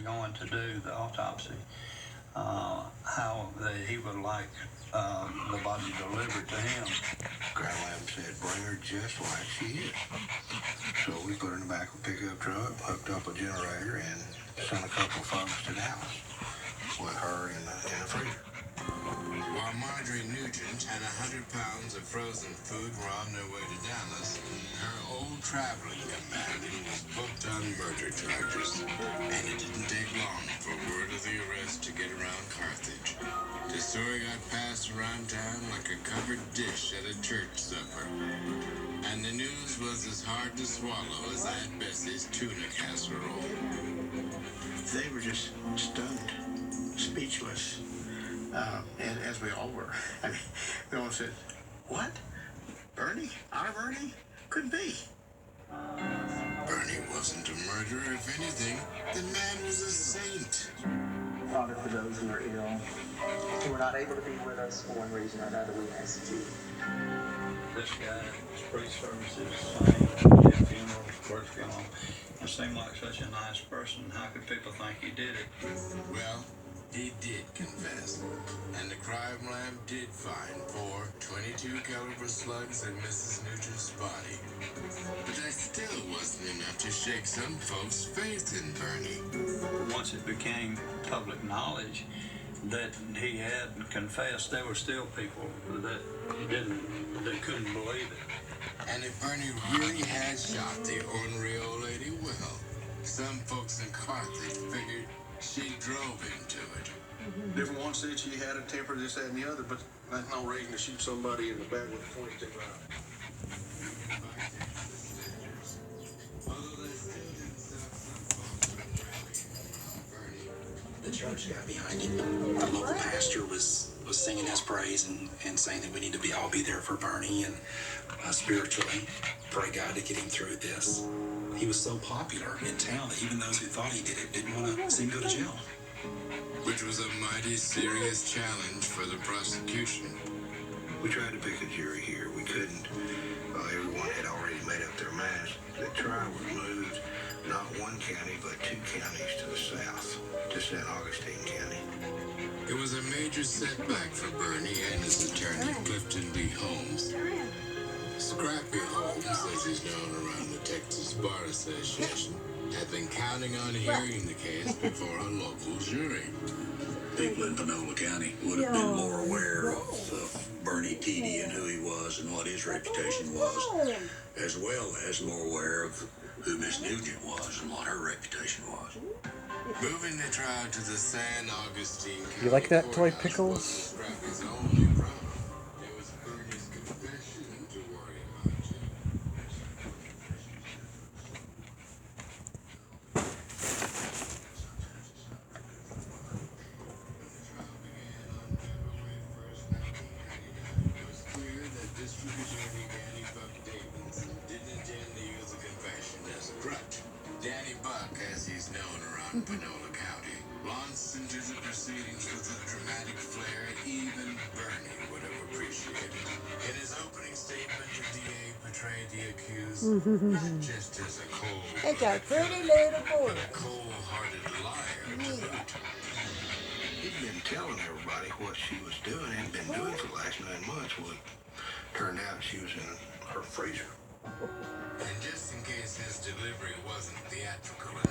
going to do the autopsy, how he would like the body delivered to him. Grand Lamb said, bring her just like she is. So we put her in the back of a pickup truck, hooked up a generator, and sent a couple of folks to Dallas with her in the freezer. While Marjorie Nugent and 100 pounds of frozen food were on their way to Dallas, her old traveling companion was booked on murder charges, and it didn't take long for word of the arrest to get around Carthage. The story got passed around town like a covered dish at a church supper, and the news was as hard to swallow as Aunt Bessie's tuna casserole. They were just stunned, speechless. And as we all were. I mean, we all said, what? Bernie? Our Bernie? Couldn't be. Bernie wasn't a murderer, if anything. The man was a saint. Father, for those who are ill, who are not able to be with us for one reason or another, we ask that you. This guy, his pre-services, sang, did funerals, birth funeral, and seemed like such a nice person. How could people think he did it? Well, he did confess, and the crime lab did find 4 .22 caliber slugs in Mrs. Nugent's body. But that still wasn't enough to shake some folks' faith in Bernie. Once it became public knowledge that he had confessed, there were still people that couldn't believe it. And if Bernie really had shot the ornery old lady, well, some folks in Carthage figured she drove him to it. Different one said she had a temper, this, that, and the other, but that's no reason to shoot somebody in the back with a 22 round. The church got behind him. The local pastor was singing his praise and saying that we need to all be there for Bernie and spiritually pray God to get him through this. He was so popular in town that even those who thought he did it didn't want to see him go to jail. Which was a mighty serious challenge for the prosecution. We tried to pick a jury here. We couldn't. Everyone had already made up their minds. The trial was moved not one county, but 2 counties to the south, to St. Augustine County. It was a major setback for Bernie and his attorney, Clifton B. Holmes. Scrappy Holmes, as he's known around the Texas Bar Association, had been counting on hearing the case before a local jury. People in Panola County would have been more aware of Bernie Tiede and who he was and what his reputation was, as well as more aware of who Miss Nugent was and what her reputation was. Moving the trial to the San Augustine County You like that toy, courthouse Pickles? wasn't Scrappy's only problem. There was Bernie's confession to worry about, too. Danny Buck, as he's known around Panola County, launched into the proceedings with a dramatic flair even Bernie would have appreciated. In his opening statement, the DA portrayed the accused not just as a It's a pretty little boy. but a cold-hearted liar to boot. He'd been telling everybody what she was doing and been doing for the last 9 months. Well, it turned out she was in her freezer. And just in case his delivery wasn't theatrical enough,